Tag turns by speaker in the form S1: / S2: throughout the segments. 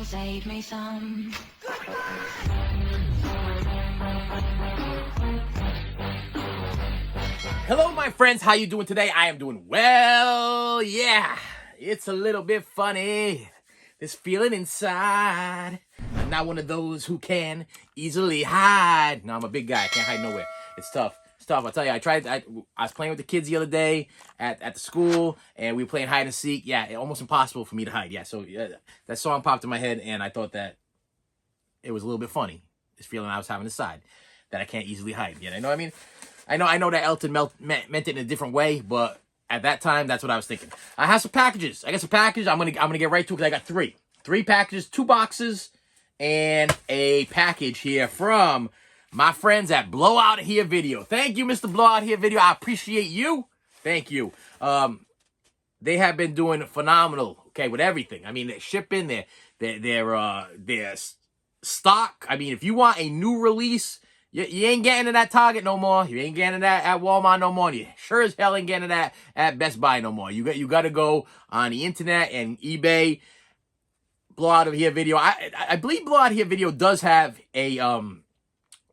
S1: save me some.
S2: Hello, my friends. How you doing today? I am doing well. Yeah, it's a little bit funny. This feeling inside. I'm not one of those who can easily hide. No, I'm a big guy. I can't hide nowhere. It's tough. It's tough. I'll tell you. I was playing with the kids the other day at the school, and we were playing hide and seek. Yeah, almost impossible for me to hide. Yeah, so that song popped in my head, and I thought that it was a little bit funny. This feeling I was having inside that I can't easily hide. Yeah, you know what I mean? I know that Elton meant it in a different way, but at that time, that's what I was thinking. I have some packages. I got some packages. I'm gonna get right to it because I got three packages, 2 boxes, and a package here from my friends at Blowout Here Video. Thank you, Mr. Blowout Here Video. I appreciate you. Thank you. They have been doing phenomenal. Okay, with everything. I mean, they're shipping, their stock. I mean, if you want a new release. You ain't getting it at Target no more. You ain't getting it at Walmart no more. You sure as hell ain't getting it at Best Buy no more. You got to go on the internet and eBay. Blowout Here Video. I believe Blowout Here Video does have a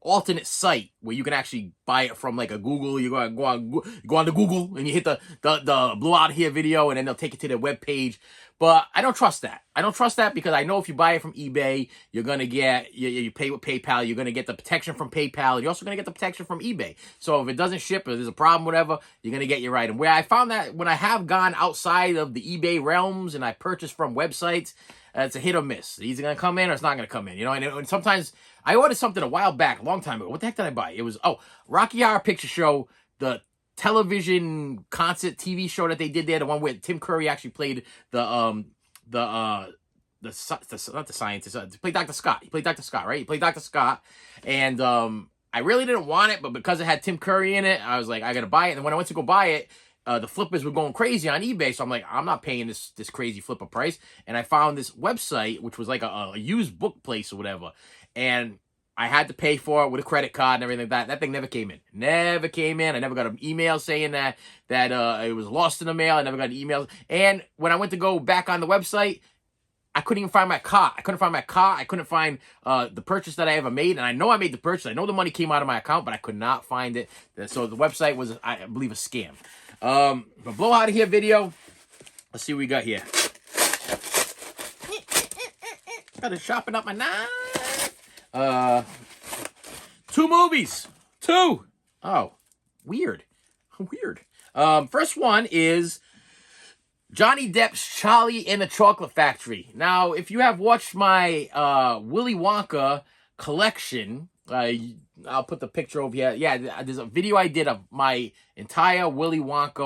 S2: alternate site where you can actually buy it from, like a Google. You go on to Google and you hit the Blowout Here Video, and then they'll take you to their webpage. But I don't trust that. I don't trust that because I know if you buy it from eBay, you're going to get, you pay with PayPal, you're going to get the protection from PayPal, and you're also going to get the protection from eBay. So if it doesn't ship or there's a problem, whatever, you're going to get your item. Where I found that when I have gone outside of the eBay realms and I purchase from websites, it's a hit or miss. It's either going to come in or it's not going to come in. You know, and sometimes I ordered something a while back, a long time ago. What the heck did I buy? It was, Rocky Horror Picture Show, the television concert TV show that they did there, the one where Tim Curry actually played not the scientist, he played Dr. Scott. He played Dr. Scott, right? He played Dr. Scott, and I really didn't want it, but because it had Tim Curry in it, I was like, I gotta buy it. And when I went to go buy it, the flippers were going crazy on eBay, so I'm like, I'm not paying this crazy flipper price. And I found this website, which was like a used book place or whatever, and I had to pay for it with a credit card and everything like that. That thing never came in. Never came in. I never got an email saying that it was lost in the mail. I never got an email. And when I went to go back on the website, I couldn't even find my cart. I couldn't find my cart. I couldn't find the purchase that I ever made. And I know I made the purchase. I know the money came out of my account, but I could not find it. So the website was, I believe, a scam. But Blowout Here Video. Let's see what we got here. Got to sharpen up my knife. 2 movies. 2. Oh, weird. Weird. First one is Johnny Depp's Charlie and the Chocolate Factory. Now, if you have watched my Willy Wonka collection, I'll put the picture over here. Yeah, there's a video I did of my entire Willy Wonka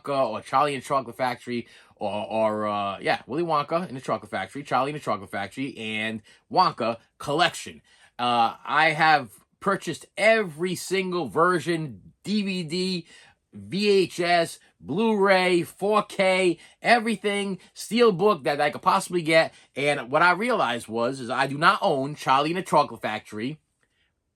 S2: or Charlie and the Chocolate Factory or Willy Wonka and the Chocolate Factory, Charlie and the Chocolate Factory, and Wonka collection. I have purchased every single version, DVD, VHS, Blu-ray, 4K, everything, steelbook that I could possibly get. And what I realized is I do not own Charlie and the Chocolate Factory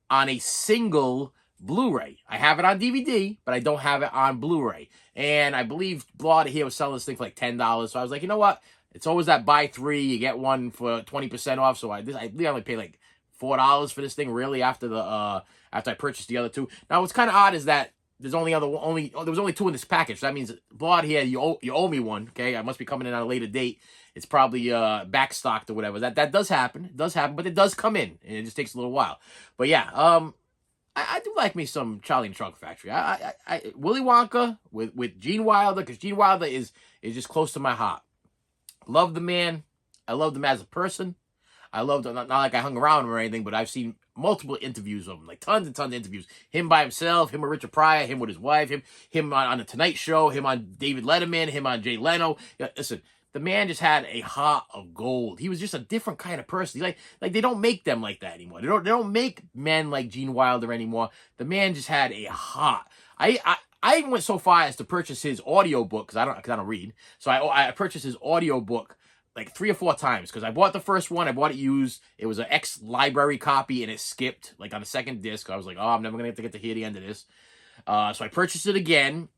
S2: on a single Blu-ray. I have it on DVD, but I don't have it on Blu-ray. And I believe Blowout Here was selling this thing for like $10. So I was like, you know what? It's always that buy 3, you get one for 20% off. So I only paid like $4 for this thing, really, after I purchased the other 2. Now, what's kind of odd is that there was only 2 in this package. So that means Blowout Here, you owe me one. Okay, I must be coming in at a later date. It's probably backstocked or whatever. That does happen. It does happen, but it does come in, and it just takes a little while. But yeah, I do like me some Charlie and the Chocolate Factory. Willy Wonka with Gene Wilder, because Gene Wilder is just close to my heart. Love the man. I loved him as a person. I loved him, not like I hung around him or anything, but I've seen multiple interviews of him, like tons and tons of interviews. Him by himself, him with Richard Pryor, him with his wife, him on the Tonight Show, him on David Letterman, him on Jay Leno. Yeah, listen, the man just had a heart of gold. He was just a different kind of person. Like they don't make them like that anymore. They don't make men like Gene Wilder anymore. The man just had a heart. I even went so far as to purchase his audiobook because I don't read. So I purchased his audiobook like 3 or 4 times because I bought the first one. I bought it used. It was an ex-library copy and it skipped like on the second disc. I was like, oh, I'm never going to get to hear the end of this. So I purchased it again.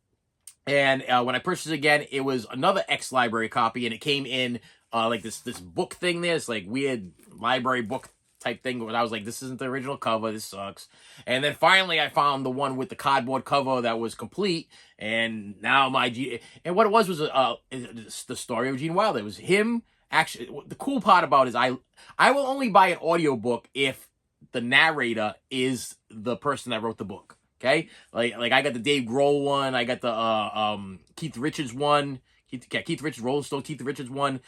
S2: And when I purchased it again, it was another ex-library copy, and it came in like this book thing there. It's like weird library book type thing. Where I was like, this isn't the original cover. This sucks. And then finally, I found the one with the cardboard cover that was complete. And now and what it was the story of Gene Wilder. It was him. Actually, the cool part about it is I will only buy an audiobook if the narrator is the person that wrote the book. Okay, like I got the Dave Grohl one, I got the Keith Richards one, Keith Richards, Rolling Stone, Keith Richards one,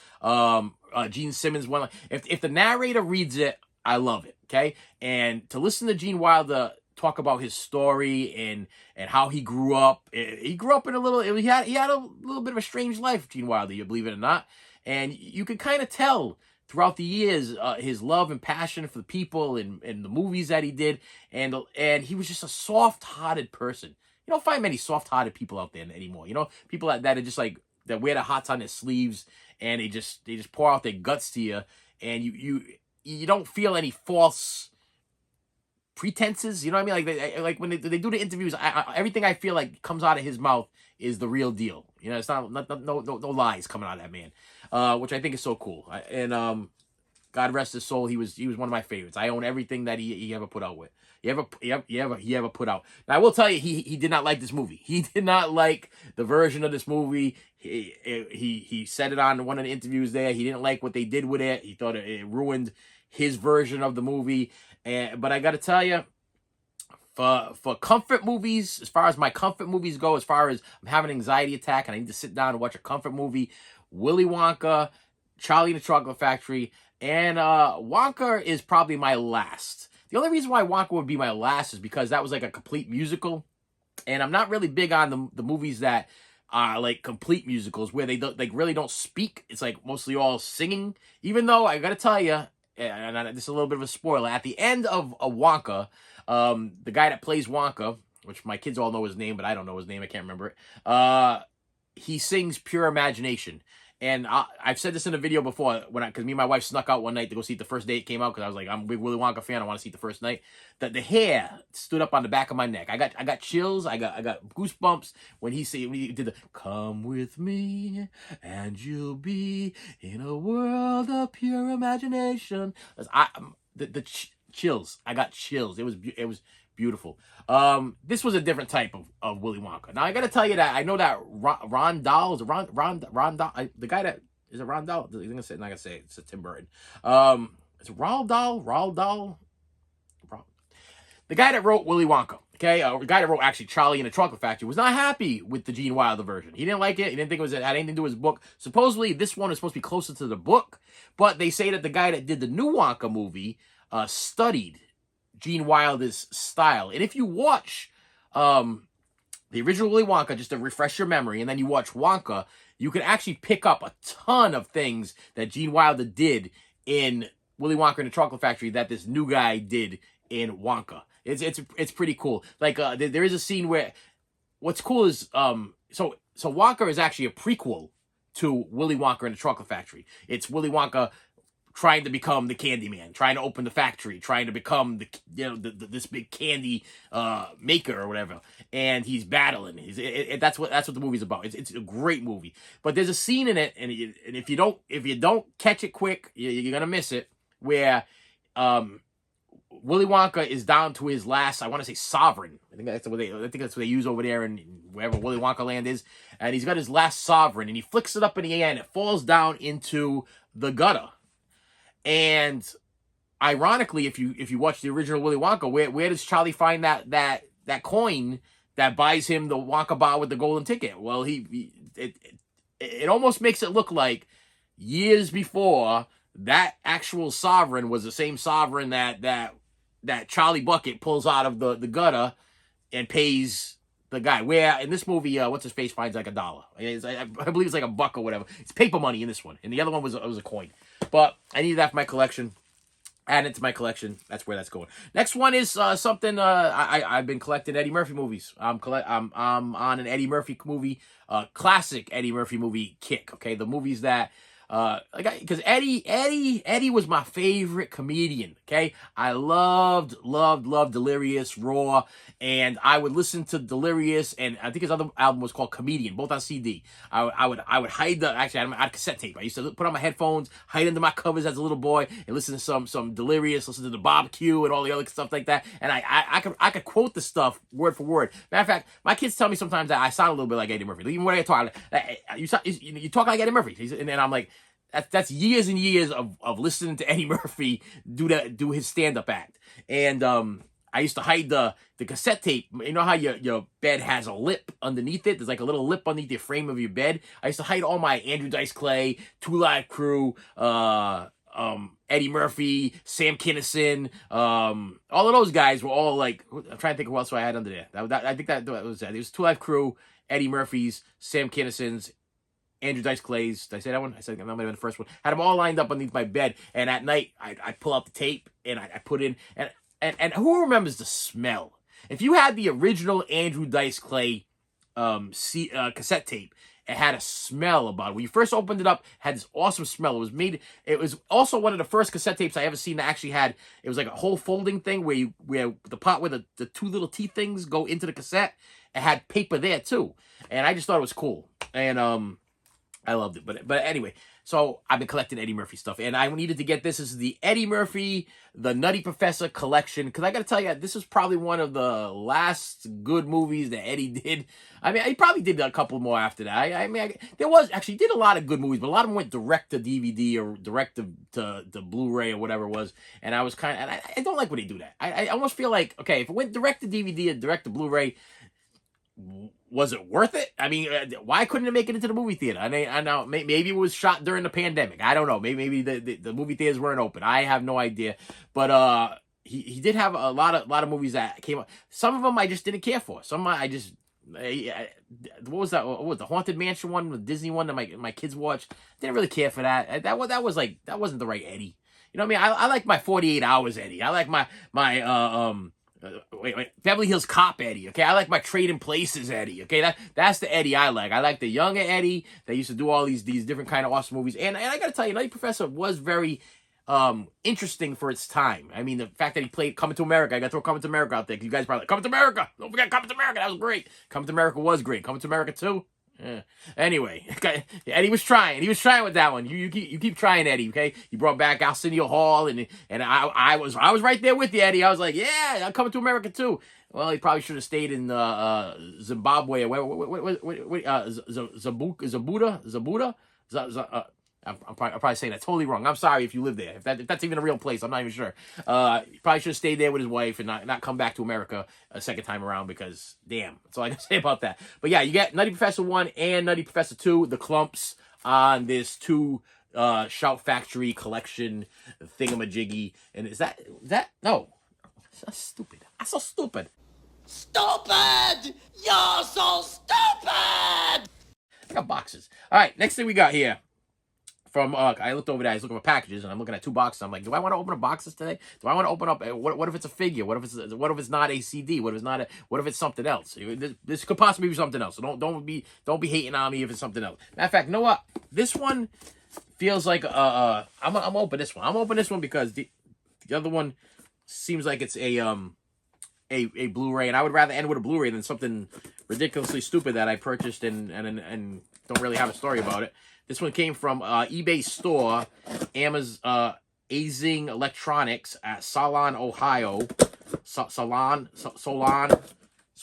S2: Gene Simmons one. If the narrator reads it, I love it. Okay, and to listen to Gene Wilder talk about his story and how he grew up. He grew up in he had a little bit of a strange life, Gene Wilder, you believe it or not, and you can kind of tell throughout the years, his love and passion for the people and the movies that he did, and he was just a soft-hearted person. You don't find many soft-hearted people out there anymore. You know, people that are just like that wear their hearts on their sleeves and they just pour out their guts to you, and you don't feel any false pretenses. You know what I mean? Like when they do the interviews, everything I feel like comes out of his mouth is the real deal. You know, it's not no lies coming out of that man, which I think is so cool. God rest his soul, he was one of my favorites. I own everything that he ever put out with. He ever put out. Now I will tell you, he did not like this movie. He did not like the version of this movie. He said it on one of the interviews there. He didn't like what they did with it. He thought it ruined his version of the movie. But I got to tell you, for comfort movies, as far as my comfort movies go, as far as I'm having an anxiety attack and I need to sit down and watch a comfort movie, Willy Wonka, Charlie and the Chocolate Factory, and Wonka is probably my last. The only reason why Wonka would be my last is because that was like a complete musical, and I'm not really big on the movies that are like complete musicals where they really don't speak. It's like mostly all singing. Even though I gotta tell you, and this is a little bit of a spoiler, at the end of Wonka, the guy that plays Wonka, which my kids all know his name, but I don't know his name, I can't remember it. He sings Pure Imagination. And I've said this in a video before, because me and my wife snuck out one night to go see it the first day it came out, because I was like, I'm a big Willy Wonka fan, I want to see it the first night. That the hair stood up on the back of my neck. I got chills, I got goosebumps when he did the "Come with me and you'll be in a world of pure imagination." Chills. I got chills. It was beautiful. This was a different type of Willy Wonka. Now I gotta tell you that I know that Ron Dahl, the guy that is it Ron Dahl? I'm not gonna say it. It's a Tim Burton. It's Roald Dahl. The guy that wrote Willy Wonka, okay, the guy that wrote actually Charlie and the Chocolate Factory was not happy with the Gene Wilder version. He didn't like it. He didn't think it had anything to do with his book. Supposedly this one is supposed to be closer to the book, but they say that the guy that did the new Wonka movie studied Gene Wilder's style. And if you watch the original Willy Wonka, just to refresh your memory, and then you watch Wonka, you can actually pick up a ton of things that Gene Wilder did in Willy Wonka and the Chocolate Factory that this new guy did in Wonka. It's pretty cool. Like there is a scene where what's cool is so Wonka is actually a prequel to Willy Wonka and the Chocolate Factory. It's Willy Wonka trying to become the candy man, trying to open the factory, trying to become this big candy maker or whatever, and he's battling. That's what the movie's about. It's a great movie, but there's a scene in it, and if you don't catch it quick, you're gonna miss it. Where Willy Wonka is down to his last, I want to say sovereign. I think that's what they use over there in wherever Willy Wonka land is, and he's got his last sovereign, and he flicks it up in the air, and it falls down into the gutter. And ironically, if you watch the original Willy Wonka, where does Charlie find that coin that buys him the Wonka bar with the golden ticket? Well, it almost makes it look like years before that actual sovereign was the same sovereign that Charlie Bucket pulls out of the gutter and pays the guy. Where in this movie, what's his face finds like $1. I believe it's like $1 or whatever. It's paper money in this one, and the other one was a coin. But I need that for my collection. Add it to my collection. That's where that's going. Next one is something I've been collecting Eddie Murphy movies. I'm on an Eddie Murphy movie, classic Eddie Murphy movie kick. Okay, the movies that Because Eddie was my favorite comedian. Okay, I loved Delirious, Raw, and I would listen to Delirious, and I think his other album was called Comedian, both on CD. I would hide actually I had a cassette tape. I used to put on my headphones, hide under my covers as a little boy, and listen to some Delirious, listen to the barbecue and all the other stuff like that. And I could quote the stuff word for word. Matter of fact, my kids tell me sometimes that I sound a little bit like Eddie Murphy. Even when I talk, you talk like Eddie Murphy, and then I'm like, that's years and years of listening to Eddie Murphy do his stand-up act. And I used to hide the cassette tape. You know how your bed has a lip underneath it? There's like a little lip underneath the frame of your bed. I used to hide all my Andrew Dice Clay, Two Live Crew, Eddie Murphy, Sam Kinison, all of those guys were all like, I'm trying to think of what else I had under there. I think that was that. It was Two Live Crew, Eddie Murphy's, Sam Kinison's, Andrew Dice Clay's. Did I say that one? I said that might have been the first one. Had them all lined up underneath my bed, and at night I'd pull out the tape and I put in, and who remembers the smell? If you had the original Andrew Dice Clay cassette tape, it had a smell about it. When you first opened it up, it had this awesome smell. It was also one of the first cassette tapes I ever seen that actually had, it was like a whole folding thing where the part where the two little teeth things go into the cassette, it had paper there too. And I just thought it was cool. And I loved it. But anyway, so I've been collecting Eddie Murphy stuff, and I needed to get this. This is the Eddie Murphy, the Nutty Professor collection, because I got to tell you, this is probably one of the last good movies that Eddie did. I mean, he probably did a couple more after that. He did a lot of good movies, but a lot of them went direct to DVD or direct to Blu-ray or whatever it was, and I was I don't like when they do that. I almost feel like, okay, if it went direct to DVD or direct to Blu-ray, was it worth it? I mean, why couldn't it make it into the movie theater? I know maybe it was shot during the pandemic. I don't know. Maybe the movie theaters weren't open. I have no idea. But he did have a lot of movies that came up. Some of them I just didn't care for. Some I just what was that? What was the Haunted Mansion one, the Disney one that my kids watched? Didn't really care for that. That wasn't the right Eddie. You know what I mean? I like my 48 Hours Eddie. I like my Beverly Hills Cop Eddie, okay? I like my Trading Places Eddie, okay? That's the Eddie I like. I like the younger Eddie that used to do all these different kind of awesome movies. And I gotta tell you, Nutty Professor was very interesting for its time. I mean, the fact that he played Coming to America, I gotta throw Coming to America out there. You guys probably like, Coming to America! Don't forget Coming to America, that was great. Coming to America was great. Coming to America 2? Yeah. Anyway, Eddie was trying. He was trying with that one. You keep trying, Eddie. Okay, you brought back Arsenio Hall, and I was right there with you, Eddie. I was like, yeah, I'm coming to America too. Well, he probably should have stayed in Zimbabwe or Zabuda. I'm probably saying that totally wrong. I'm sorry if you live there. If that's even a real place, I'm not even sure. He probably should have stayed there with his wife and not come back to America a second time around, because damn, that's all I can say about that. But yeah, you get Nutty Professor 1 and Nutty Professor 2, the clumps on this 2 Shout Factory collection thingamajiggy. And is that no? That's stupid. That's so stupid. Stupid! You're so stupid! I got boxes. All right, next thing we got here. From I looked over there. I was looking for packages, and I'm looking at 2 boxes. I'm like, do I want to open up boxes today? Do I want to open up? What if it's a figure? What if it's not a CD? What if it's something else? This could possibly be something else. So don't be hating on me if it's something else. Matter of fact, you know what? This one feels like I'm gonna open this one. I'm gonna open this one because the other one seems like it's a Blu-ray, and I would rather end with a Blu-ray than something ridiculously stupid that I purchased and don't really have a story about it. This one came from eBay store, Azing Electronics at Solon, Ohio. Solon,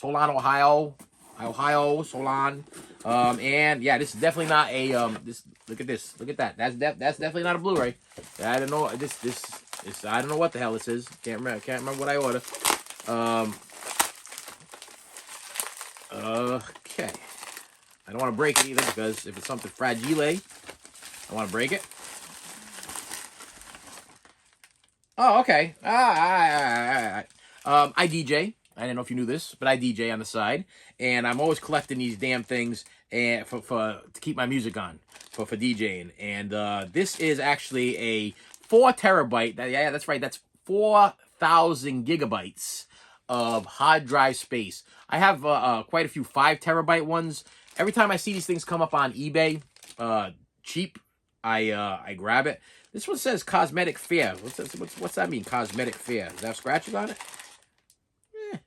S2: Ohio. Solon. And yeah, this is definitely not a look at this. Look at that. That's definitely not a Blu-ray. I don't know. I don't know what the hell this is. Can't remember what I ordered. Okay. I don't want to break it either, because if it's something fragile, I want to break it. Oh, okay. I DJ. I didn't know if you knew this, but I DJ on the side, and I'm always collecting these damn things and to keep my music on for DJing. And this is actually a 4 terabyte. Yeah, that's right. That's 4,000 gigabytes of hard drive space. I have quite a few 5 terabyte ones. Every time I see these things come up on eBay, cheap, I grab it. This one says cosmetic fair. What's that mean? Cosmetic fair. Does that have scratches on it? Eh,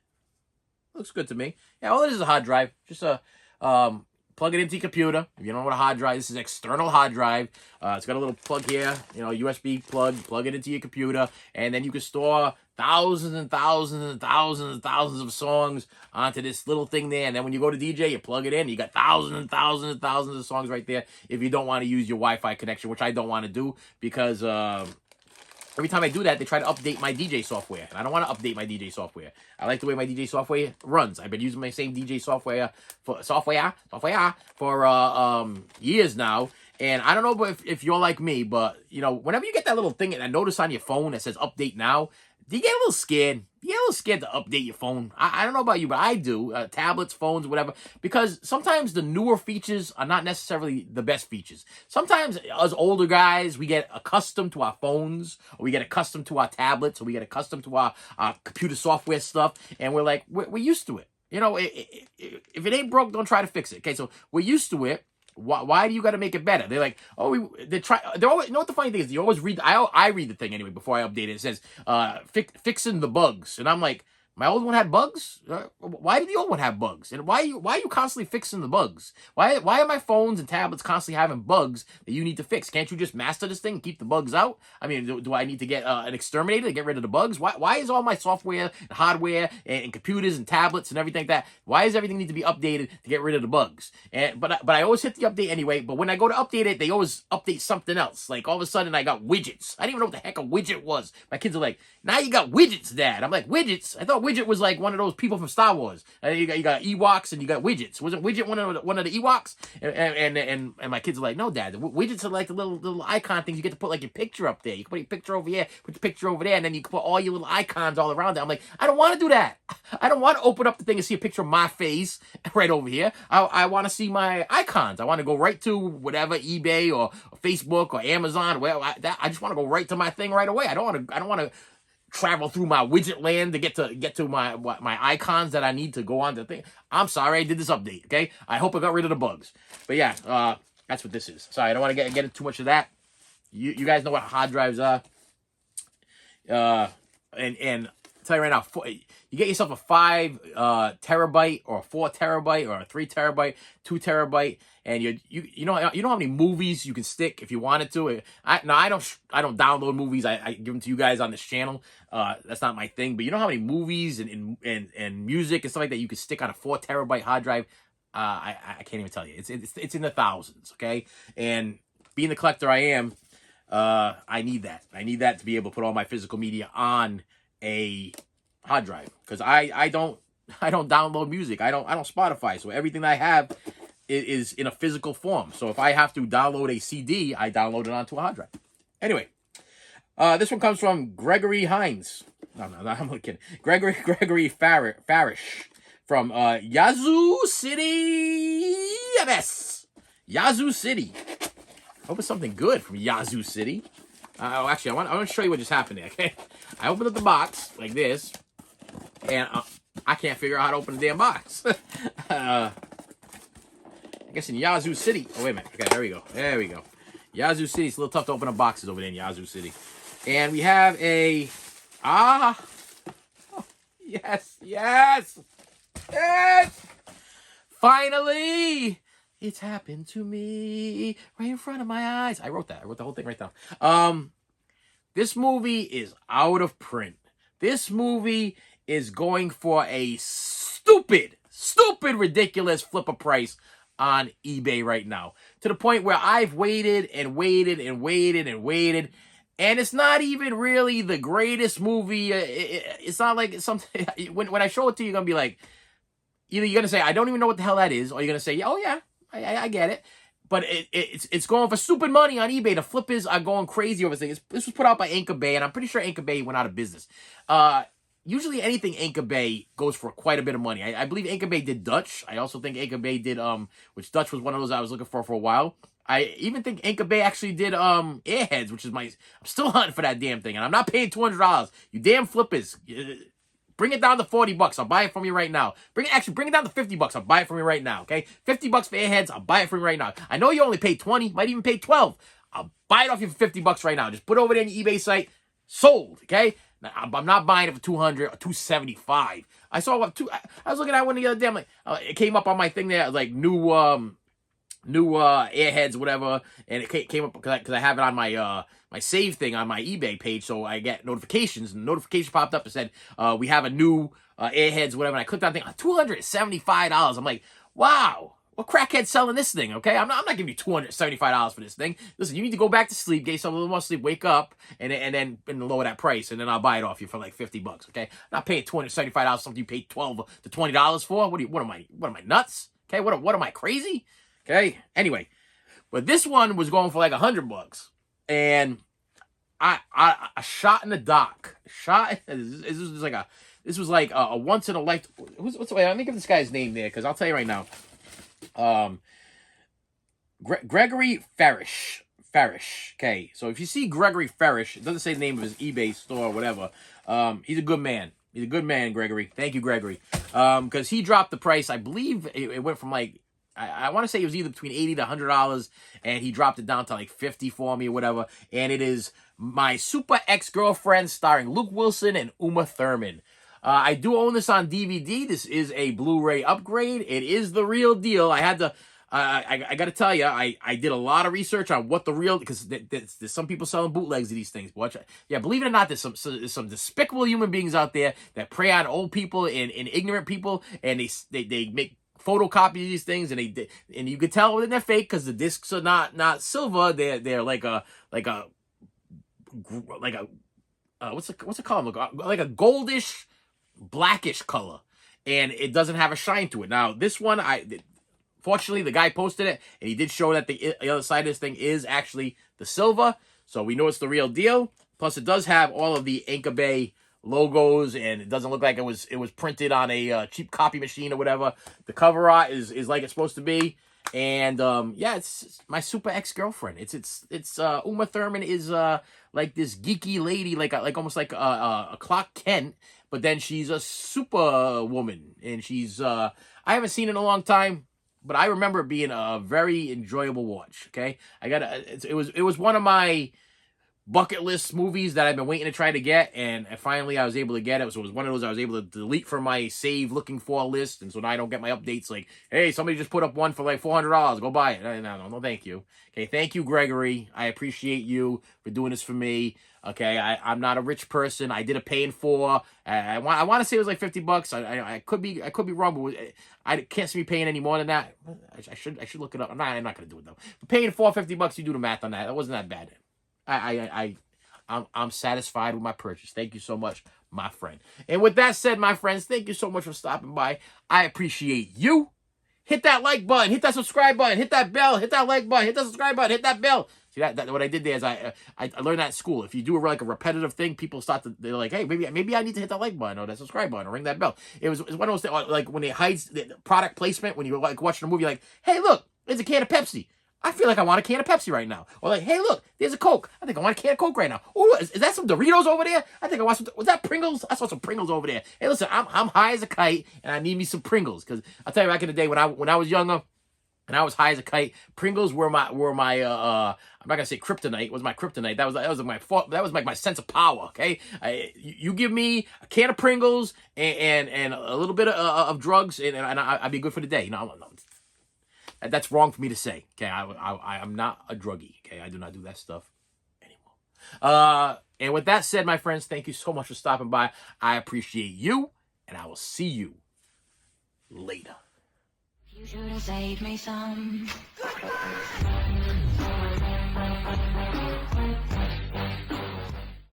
S2: looks good to me. Yeah, all it is a hard drive. Just a plug it into your computer. If you don't know what a hard drive, this is an external hard drive. It's got a little plug here, USB plug. Plug it into your computer, and then you can store thousands and thousands and thousands and thousands of songs onto this little thing there. And then when you go to DJ, you plug it in. You got thousands and thousands and thousands of songs right there. If you don't want to use your Wi-Fi connection, which I don't want to do because every time I do that, they try to update my DJ software. And I don't want to update my DJ software. I like the way my DJ software runs. I've been using my same DJ software for years now. And I don't know if you're like me, but, whenever you get that little thing, that notice on your phone that says update now, do you get a little scared? You get a little scared to update your phone. I don't know about you, but I do. Tablets, phones, whatever. Because sometimes the newer features are not necessarily the best features. Sometimes us older guys, we get accustomed to our phones, or we get accustomed to our tablets, or we get accustomed to our computer software stuff, and we're like, we're used to it. If it ain't broke, don't try to fix it. Okay, so we're used to it. Why do you got to make it better? They're like, they're always, what the funny thing is, you always read, I read the thing anyway before I update it. It says, fixing the bugs. And I'm like, my old one had bugs? Why did the old one have bugs? And why are you constantly fixing the bugs? Why are my phones and tablets constantly having bugs that you need to fix? Can't you just master this thing and keep the bugs out? I mean, do I need to get an exterminator to get rid of the bugs? Why is all my software and hardware and computers and tablets and everything like that, why does everything need to be updated to get rid of the bugs? But I always hit the update anyway, but when I go to update it, they always update something else. Like all of a sudden I got widgets. I didn't even know what the heck a widget was. My kids are like, now you got widgets, Dad. I'm like, widgets? I thought widget was like one of those people from Star Wars. You got Ewoks and you got widgets. Wasn't widget one of the Ewoks? And my kids are like, no, Dad. The widgets are like the little icon things. You get to put like your picture up there. You can put your picture over here, put your picture over there, and then you can put all your little icons all around there. I'm like, I don't want to do that. I don't want to open up the thing and see a picture of my face right over here. I want to see my icons. I want to go right to whatever, eBay or Facebook or Amazon. I just want to go right to my thing right away. I don't want to travel through my widget land to get to my icons that I need to go on to the thing. I'm sorry, I did this update, okay? I hope I got rid of the bugs. But yeah, that's what this is. Sorry, I don't want to get into too much of that. You guys know what hard drives are. And I'll tell you right now, you get yourself a 5 terabyte or a 4 terabyte or a 3 terabyte, 2 terabyte, and you know how many movies you can stick if you wanted to. I don't download movies. I give them to you guys on this channel. That's not my thing. But you know how many movies and music and stuff like that you can stick on a 4 terabyte hard drive? I can't even tell you. It's in the thousands. Okay, and being the collector I am, I need that. I need that to be able to put all my physical media on a hard drive, because I don't download music. I don't Spotify. So everything that I have is in a physical form. So if I have to download a CD, I download it onto a hard drive. Anyway, this one comes from Gregory Hines. No, I'm kidding. Gregory Farish from Yazoo City, yes, Yazoo City. Hope it's something good from Yazoo City. Actually, I want to show you what just happened there. Okay, I opened up the box like this, and I can't figure out how to open the damn box. I guess in Yazoo City. Oh wait a minute. Okay, there we go. Yazoo City. It's a little tough to open up boxes over there in Yazoo City. And we have a yes. Finally. It's happened to me right in front of my eyes. I wrote that. I wrote the whole thing right down. This movie is out of print. This movie is going for a stupid, ridiculous flipper price on eBay right now. To the point where I've waited and waited and waited and waited. And it's not even really the greatest movie. It's not like something. When I show it to you, you're going to be like, either you're going to say, I don't even know what the hell that is. Or you're going to say, oh yeah. I get it, but it's going for stupid money on eBay. The flippers are going crazy over things. This was put out by Anchor Bay, and I'm pretty sure Anchor Bay went out of business. Usually anything Anchor Bay goes for quite a bit of money. I believe Anchor Bay did Dutch. I also think Anchor Bay did which Dutch was one of those I was looking for a while. I even think Anchor Bay actually did Airheads, which is I'm still hunting for that damn thing, and I'm not paying $200. You damn flippers. Bring it down to $40. I'll buy it from you right now. Bring it down to $50. I'll buy it from you right now, okay? $50 for Airheads, I'll buy it from you right now. I know you only paid $20, might even pay $12. I'll buy it off you for 50 bucks right now. Just put it over there on your eBay site. Sold, okay? Now, I'm not buying it for 200 or 275. I saw what I was looking at one the other day. I'm like, it came up on my thing there, like new Airheads, whatever, and it came up because I have it on my my save thing on my eBay page, so I get notifications, and the notification popped up and said, we have a new Airheads, whatever, and I clicked on the thing, $275. I'm like, wow. What crackhead's selling this thing, okay? I'm not giving you $275 for this thing. Listen, you need to go back to sleep, get yourself a little more sleep, wake up, and then lower that price, and then I'll buy it off you for like 50 bucks, okay? I'm not paying $275 something you paid $12 to $20 for. What am I nuts? Okay, what am I, crazy? Okay, anyway, but this one was going for like 100 bucks, and I shot in the dark. This was like a once in a life. Wait, let me give this guy's name there, because I'll tell you right now. Gregory Farish. Okay, so if you see Gregory Farish, it doesn't say the name of his eBay store or whatever. He's a good man. He's a good man, Gregory. Thank you, Gregory. Because he dropped the price. I believe it went from like, I want to say it was either between $80 to $100, and he dropped it down to like 50 for me or whatever. And it is My Super Ex-Girlfriend, starring Luke Wilson and Uma Thurman. I do own this on DVD. This is a Blu-ray upgrade. It is the real deal. I had to, I got to tell you, I did a lot of research on what the real, because there's some people selling bootlegs of these things. Watch, yeah, believe it or not, there's some despicable human beings out there that prey on old people and ignorant people, and they make photocopies of these things, and you can tell when they're fake because the discs are not silver. They're like a what's it called? Like a goldish, blackish color, and it doesn't have a shine to it. Now this one, fortunately the guy posted it, and he did show that the other side of this thing is actually the silver, so we know it's the real deal. Plus it does have all of the Anchor Bay logos, and it doesn't look like it was printed on a cheap copy machine or whatever. The cover art is like it's supposed to be, and yeah, it's My Super Ex-Girlfriend. It's Uma Thurman is like this geeky lady, like almost like a Clark Kent, but then she's a super woman, and she's I haven't seen it in a long time, but I remember it being a very enjoyable watch. Okay, it was one of my bucket list movies that I've been waiting to try to get, and finally I was able to get it. So it was one of those I was able to delete from my save looking for list, and so now I don't get my updates like, hey, somebody just put up one for like $400, go buy it. No, thank you. Okay, thank you, Gregory. I appreciate you for doing this for me. Okay, I'm not a rich person. I did a pay in four. I want to say it was like 50 bucks. I could be wrong, but I can't see me paying any more than that. I should look it up. I'm not gonna do it though. But paying $450, you do the math on that. That wasn't that bad. I'm satisfied with my purchase. Thank you so much, my friend. And with that said, my friends, thank you so much for stopping by. I appreciate you. Hit that like button, hit that subscribe button, hit that bell, hit that like button, hit that subscribe button, hit that bell. See that what I did there is I learned that at school. If you do like a repetitive thing, people they're like, hey, maybe I need to hit that like button or that subscribe button or ring that bell. It was one of those things, like when it hides the product placement, when you're like watching a movie, like, hey, look, there's a can of Pepsi. I feel like I want a can of Pepsi right now. Or like, hey, look, there's a Coke. I think I want a can of Coke right now. Oh, is that some Doritos over there? I think I want some. Was that Pringles? I saw some Pringles over there. Hey, listen, I'm high as a kite, and I need me some Pringles. Because I'll tell you, back in the day when I was younger, and I was high as a kite, Pringles were my I'm not gonna say kryptonite. Was my kryptonite. That was like my sense of power. Okay, you give me a can of Pringles and a little bit of drugs, and I'd be good for the day. No. That's wrong for me to say. Okay, I'm not a druggie. Okay, I do not do that stuff anymore. And with that said, my friends, thank you so much for stopping by. I appreciate you, and I will see you later. You should have saved me some.